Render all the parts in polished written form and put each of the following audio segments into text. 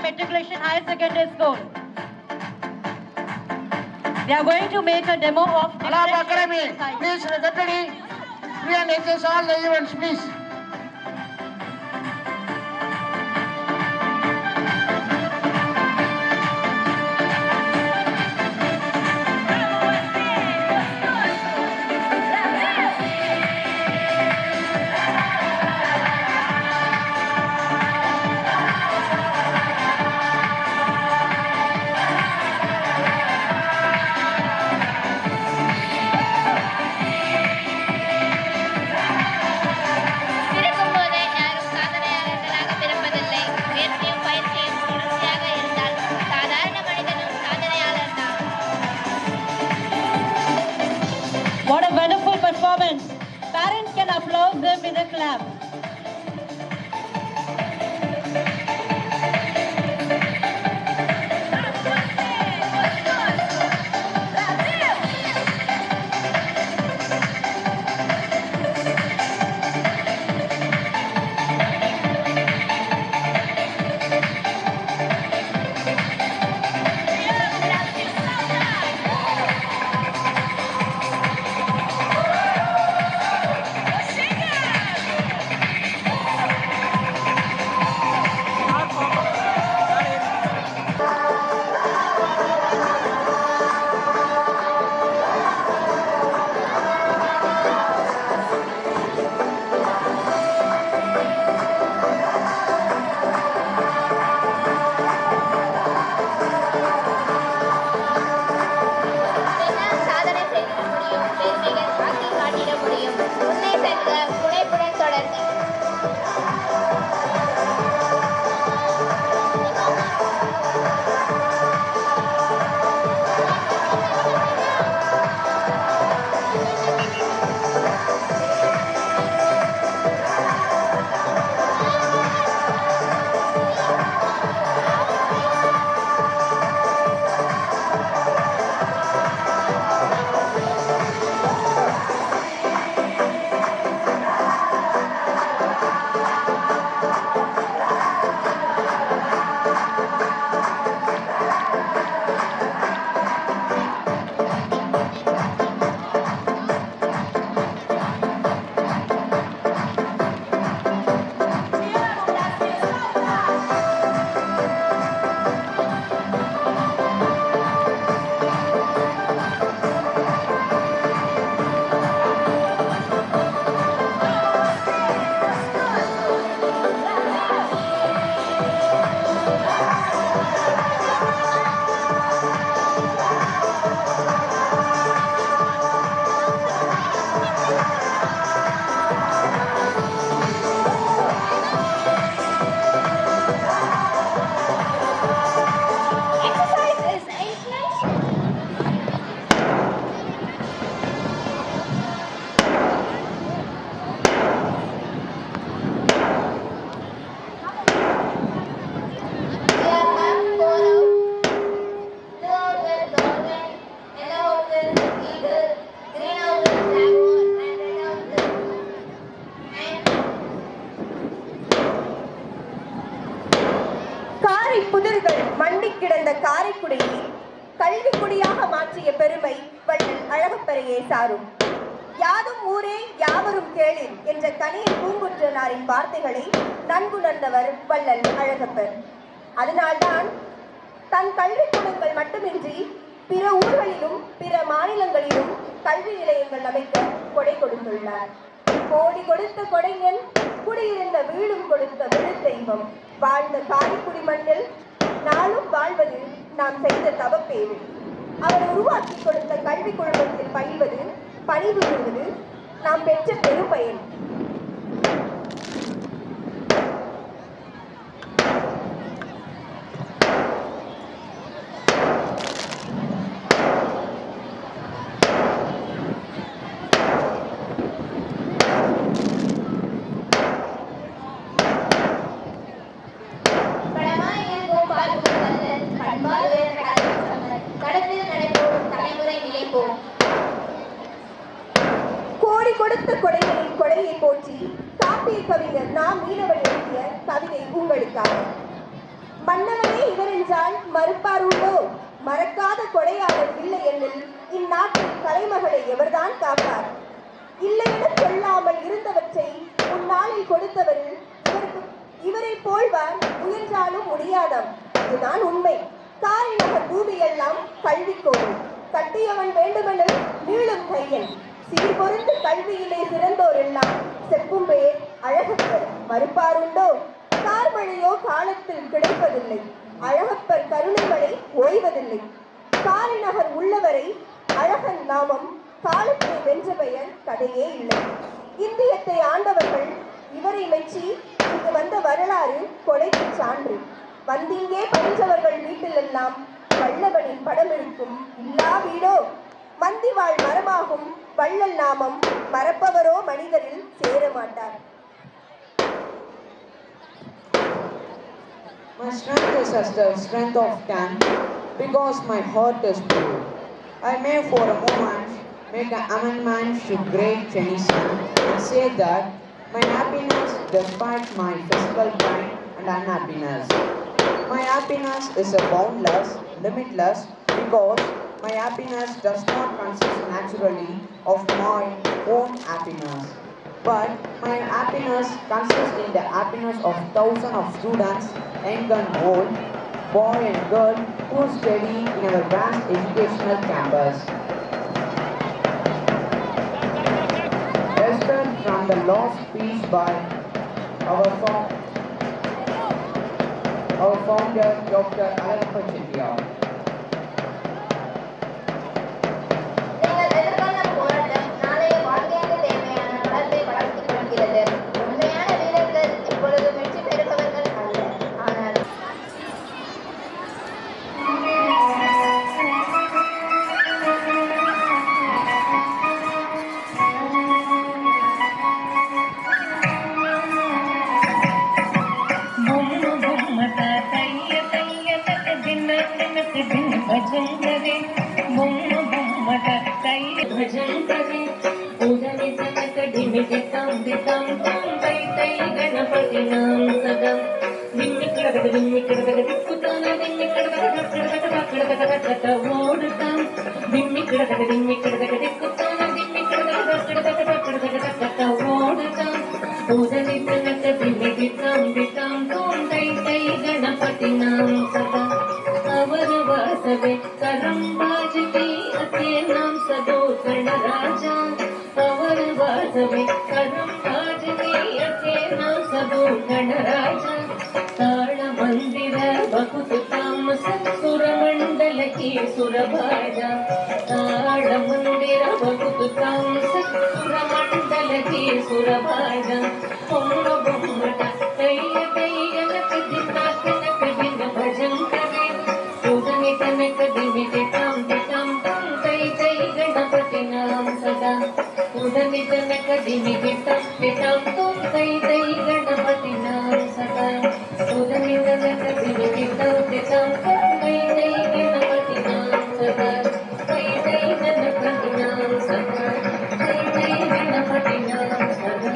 Matriculation Higher Secondary School. They are going to make a demo of Alaba Academy. Please get ready. We are engage all the events, please. What a wonderful performance. Parents can applaud them with a clap. புதிர்கள் மண்டி கிடந்த காரைக்குடியை கல்விக்குடியாக மாற்றிய பெருமை வள்ளல் அழகப்பரையே சாரும். யாதும் ஊரே யாவரும் கேளிர் என்ற கனியன் பூங்குன்றனாரின் வார்த்தைகளை நன்குணர்ந்தவர் வள்ளல் அழகப்பர். அதனால்தான் தன் கல்விக்கூடங்கள் மட்டுமின்றி பிற ஊர்களிலும் பிற மாநிலங்களிலும் கல்வி நிலையங்கள் அமைக்க கொடை கொடுத்துள்ளார். கோடி கொடுத்த கொடைஞன், குடியிருந்த வீடும் கொடுத்த விழுத்தெய்வம், வாழ்ந்த காரைக்குடி மண்ணில் நாளும் வாழ்வது நாம் செய்த தவப்பேறு. அவர் உருவாக்கி கொடுத்த கல்வி குழுமத்தில் பயில்வது, பணிவு பெறுவது நாம் பெற்ற பெரும்பயன். கோடி கொடுத்த கொடைகளின் கொடையை போற்றி காப்பிய கவிஞர் நா. மீனவன் எழுதிய கவிதை உங்களுக்காக. மன்னவனே மறுப்பார் உண்டோ? மறக்காத கொடையாளர் இல்லை எனில் இந்நாட்டில் கலைமகளை எவர்தான் காப்பார்? இல்லையென சொல்லாமல் இருந்தவற்றை முன்னாளில் கொடுத்தவரில் இவரை போல்வார் முயன்றாலும் முடியாதாம். இதுதான் உண்மை. காரிநகர் பூமியெல்லாம் கல்விக்கோவில். கட்டியவன் வேண்டுமெனில் நீளும் கையன். சீர்பொருந்து கல்வியிலே சிறந்தோர் எல்லாம் செப்பும் பேர் அழகப்பர். மறுப்பாருண்டோ? கார்மழையோ காலத்தில் கிடைப்பதில்லை. அழகப்பர் கருணைமழை ஓய்வதில்லை. காரிநகர் உள்ளவரை அழகன் நாமம் காலத்தை வென்ற பெயர் கதையே இல்லை. இந்தியத்தை ஆண்டவர்கள் இவரை மெச்சி இங்கு வந்த வரலாறு கொடைக்கு சான்று. வந்திங்கே பயின்றவர்கள் வீட்டிலெல்லாம் வல்லவனின் படம் இருக்கும். இல்லா வீடோ மந்திவாழ் மரமாகும். வள்ளல் நாமம் மறப்பவரோ மனிதரில் சேரமாட்டார். My strength is as the strength of can, because my heart is pure. I may for a moment make an amendment to great Tennyson and say that my happiness despite my physical pain and unhappiness. My happiness is a boundless, limitless, because my happiness does not consist naturally of my own happiness. But my happiness consists in the happiness of thousands of students, young and old, boy and girl, who study in our vast educational campus. Excerpt from the lost piece by our founder, Dr. Alalappa Chettiar. நீங்கள் எதிர்கொள்ளும் போராட்டம் நாளைய வாழ்க்கைக்கு தேவையான வளர்ப்பை வளர்த்துக் கொள்கிறது. உண்மையான வீரர்கள் இப்பொழுது வெற்றி பெறுபவர்கள் அல்ல, ஆனால் भजन करे उदनी तनक डिमिटितम दितम तम तै तै गणपति नाम सदम दिम्मिकडगड दिक्कुतान दिम्मिकडगड ओडतम दिम्मिकडगड दिक्कुतान दिम्मिकडगड ओडतम उदनी तनक डिमिटितम दितम तम तै तै गणपति नाम सदम अवर वासवे करंबाज की अते नाम सदो गणराजा अवर वासवे करंबाज की अते नाम सदो गणराजा ताळ मंदिर बहुत तामस सुर मंडल की सुरभाजा ताळ मंदिर बहुत तामस सुर मंडल की सुरभाजा ओम ब्रह्मट तैय तैय नक दिना कनक दिन भजन करे उदनी तनक दिमिति तम तम तम तै तै गणपति नाम सदा उदनी तनक दिमिति तम तम तम तै तै गणपति नाम सदा उदनी तनक दिमिति तम तम तै तै गणपति नाम सदा तै तै गणपति नाम सदा तै तै गणपति नाम सदा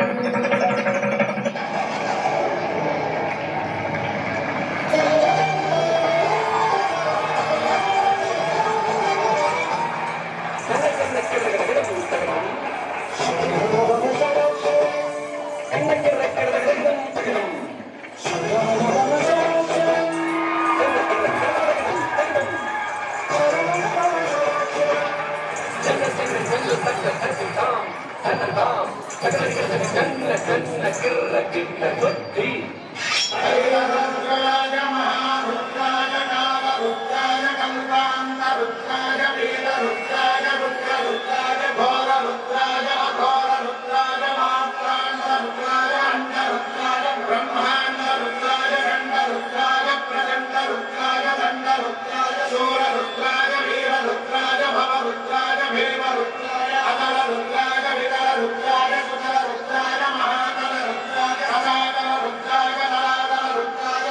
ருத்ராய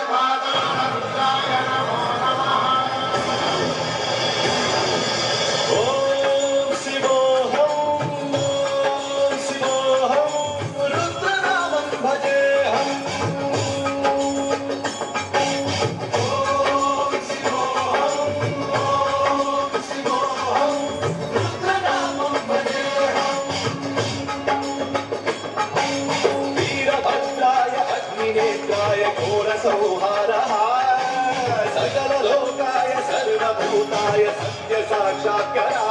சாட்சாத்கரா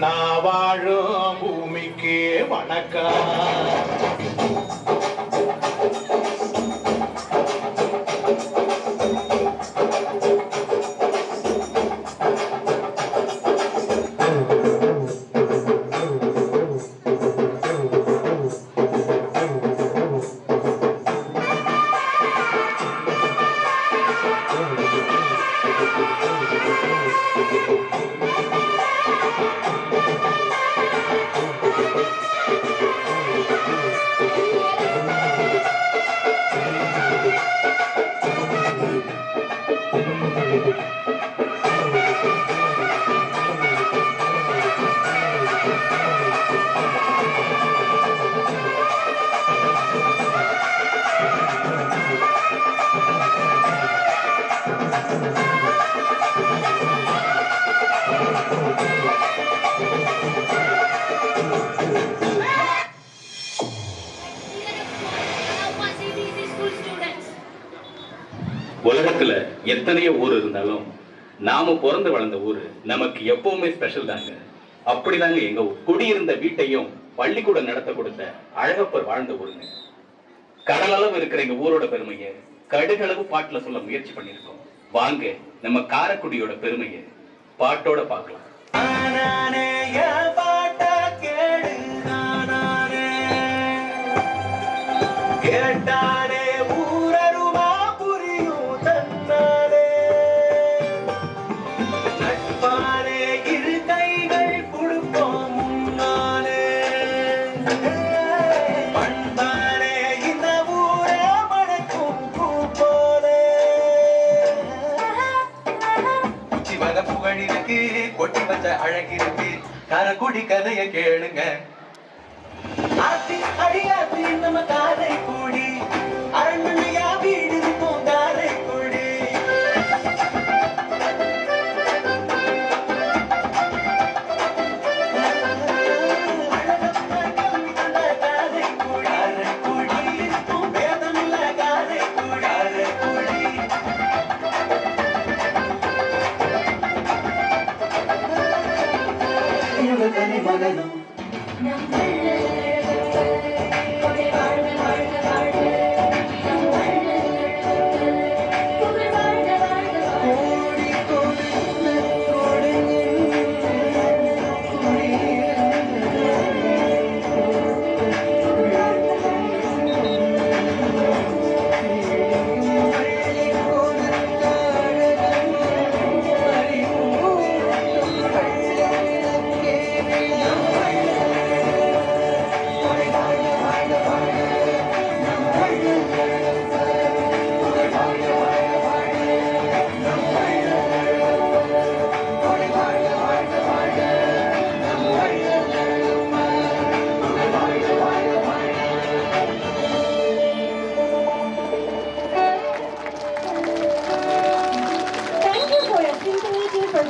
நான் வாழும் பூமிக்கு வணக்கம். உலகத்துல எத்தனையோ ஊர் இருந்தாலும் நாம பிறந்து வளர்ந்த ஊரு நமக்கு எப்பவுமே ஸ்பெஷல் தாங்க. அப்படிதாங்க எங்க ஊர். குடியிருந்த வீட்டையும் பள்ளிக்கூடம் நடத்த கொடுத்த அழகப்பர் வாழ்ந்த ஊருங்க. கடலளவு இருக்கிற எங்க ஊரோட பெருமையை கடுகளவு பாட்டுல சொல்ல முயற்சி பண்ணிருக்கோம். வாங்க நம்ம காரைக்குடியோட பெருமையை பாட்டோட பார்க்கலாம். கேட்டானே ஊரருமா புரியும் தன்னாலே, நட்பானே இரு கைகள் கொடுப்போம் முன்னாலே, பண்பானே இந்த ஊரே மணக்கும் பூ போலே. உச்சி வர புகழிருக்கு, கொட்டி வச்ச அழகிருக்கு, காரைக்குடி கதைய கேளுங்க. ஆத்தி அடியாத்தி நம்ம காரைக்குடி, அரண்மனையா வீடு இருக்கும் Karaikudi.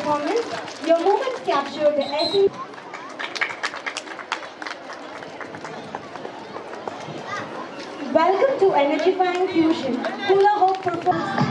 performance. Your movements captured the essence. Welcome to Energyfying Fusion Hula Hoop performance.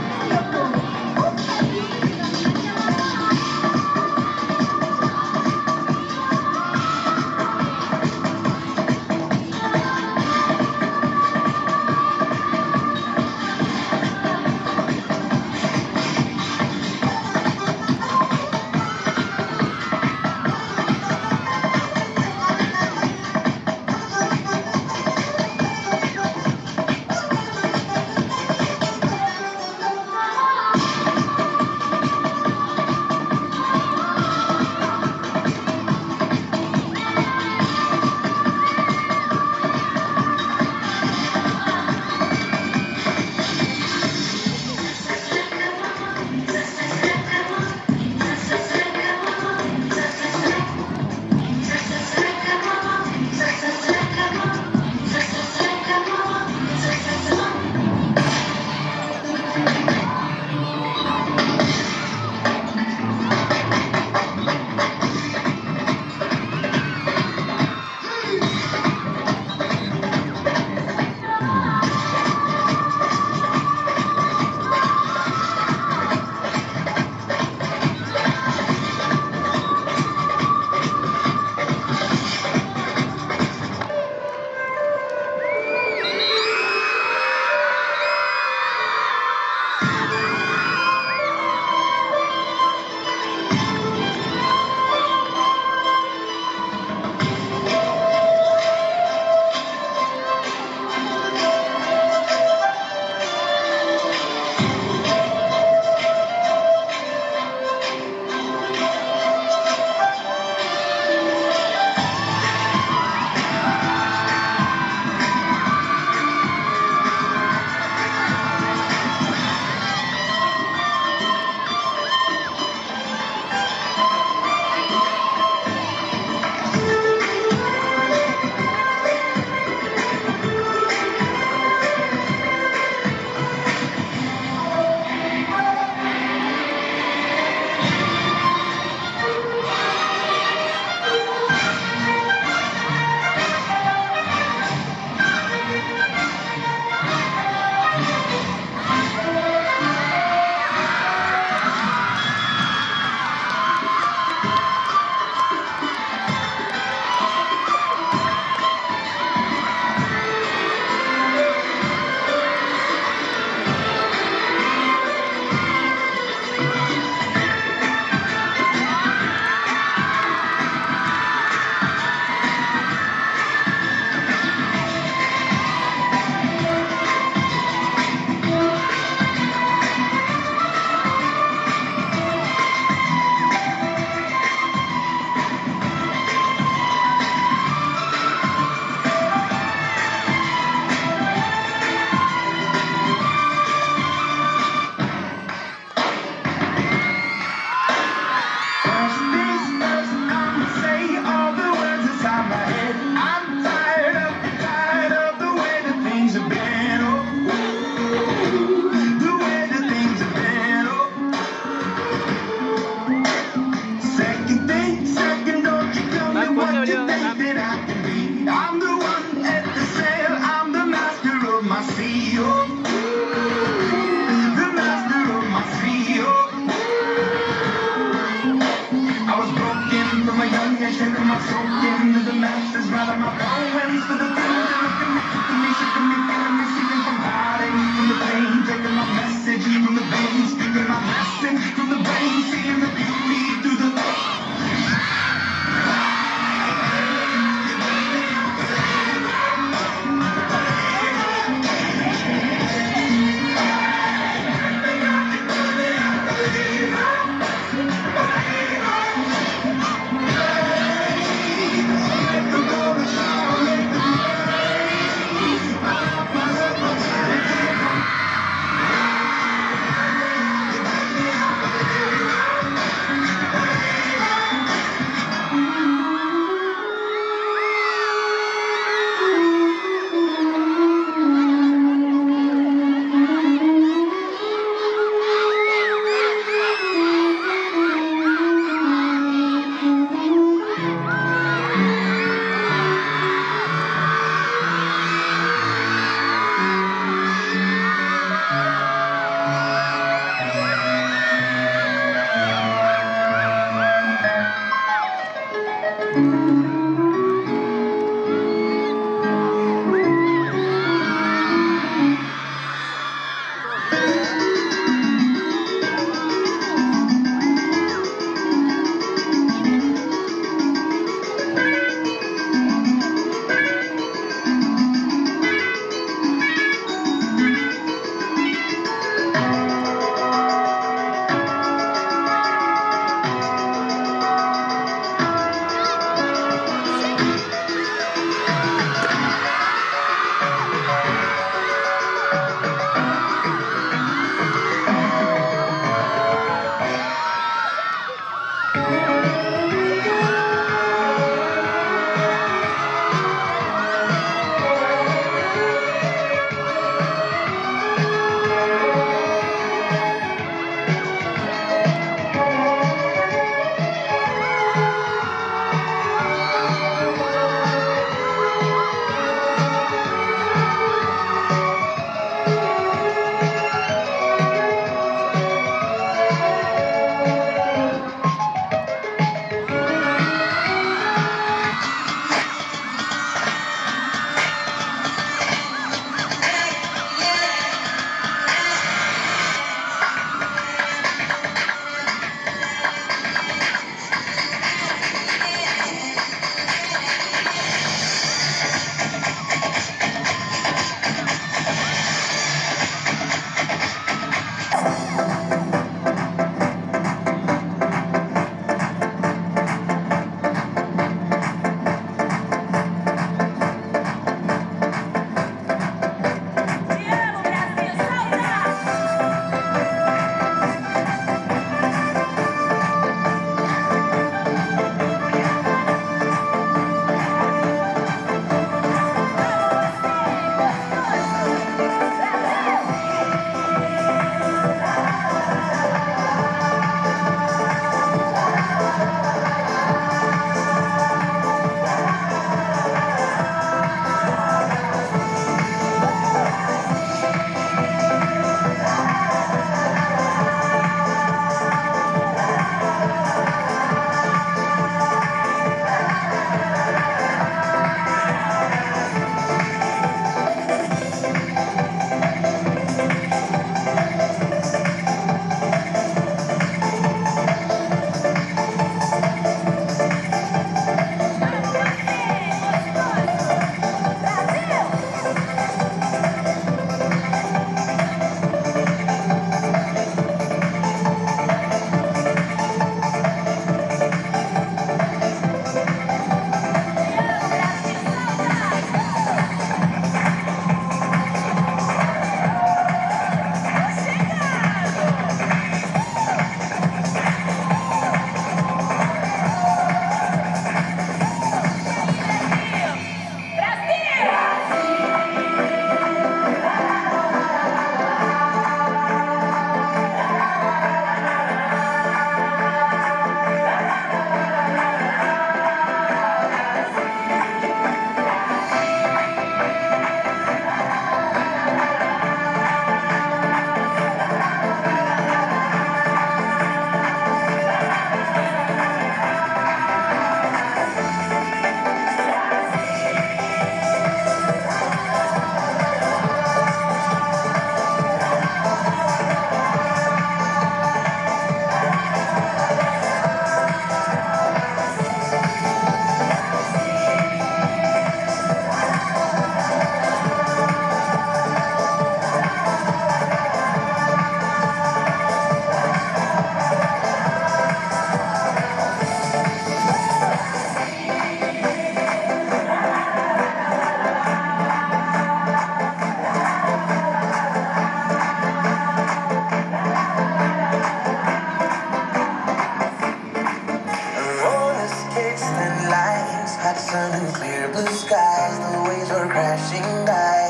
sun and clear blue skies, the waves were crashing by.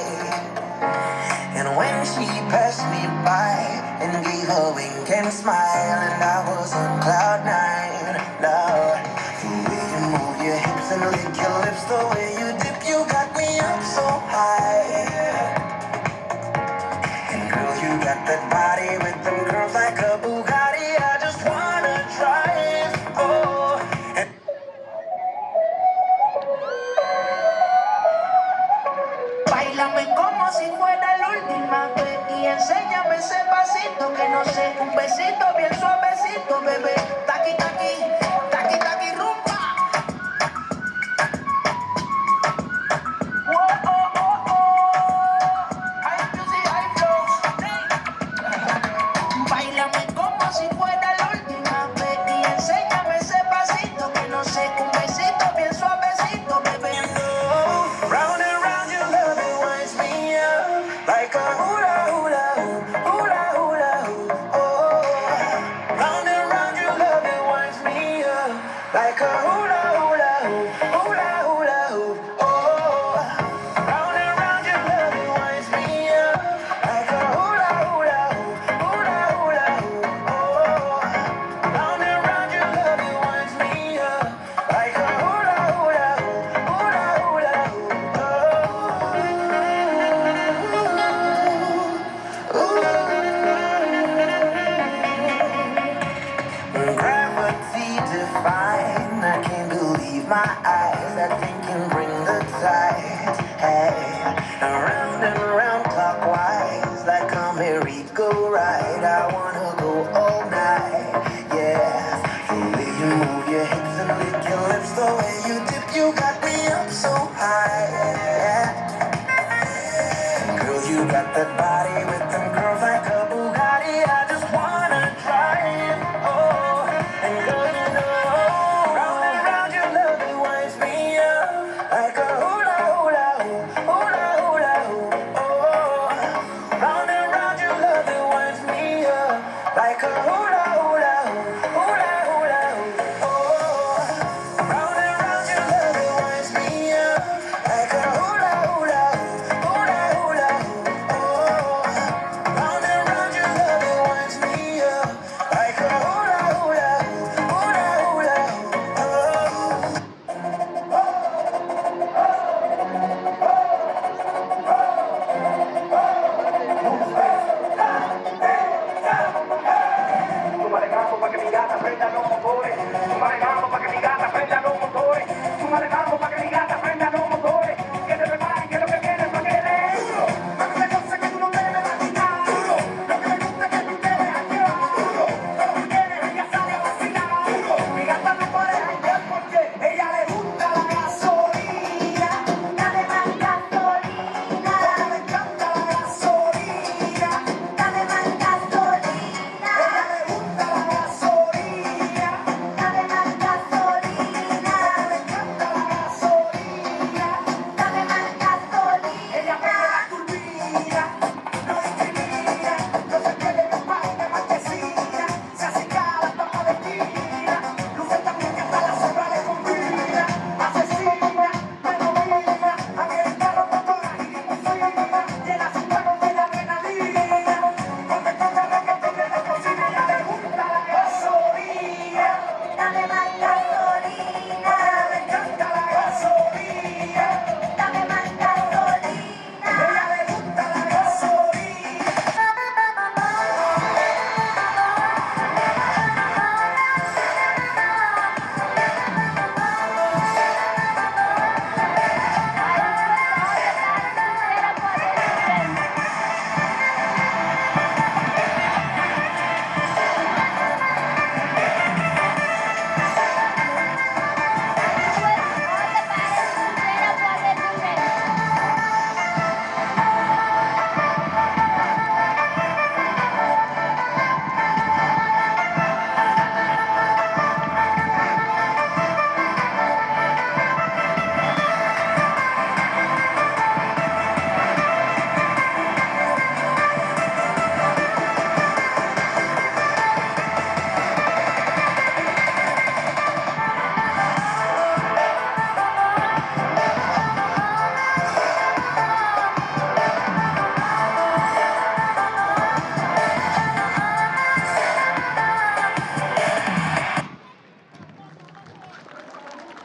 And when she passed me by and gave a wink and smile, and I was on cloud nine. Now, the way you move your hips and lick your lips, the way you dip, you got me up so high. And girl, you got that body with them curves like a Bugatti. I just wanna try it. Oh, and Báilame como si fuera la última vez y enséñame ese pasito que no sé, un besito bien suavecito, bebé. Taqui taqui, taqui taqui rumba. Whoa, oh, oh, oh. High music, high flows. Báilame como si fuera la última vez y enséñame ese pasito que no sé, un besito bien suavecito, bebé. round and round your love, it winds me up like a hula hula hoop, hula hula hoop. Oh, round and round your love, it winds me up like a hula hula hoop, hula hula hoop. Oh, round and round your love, it winds me up like a hula hula hoop, hula hula hoop. Oh, round and round your love, it winds me up like a hula hula hoop, hula hula hoop. Gravity defying, I can't believe my eyes. That thing can bring the tide. Hey, around and around clockwise, like a merry-go-round. I wanna go all night. Yeah, the way you move your hips and lick your lips, the way you dip, you got me up so high. Yeah. Girl, you got that body with them curves like a Bugatti. I just wanna try it. Oh, and girl, you know, round and round your love, it winds me up like a hula hula hoop, hula hula hoop. Oh, round and round your love, it winds me up like a hula hula hoop, hula hula hoop. Oh.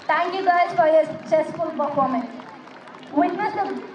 Thank you guys for your successful performance. Witness the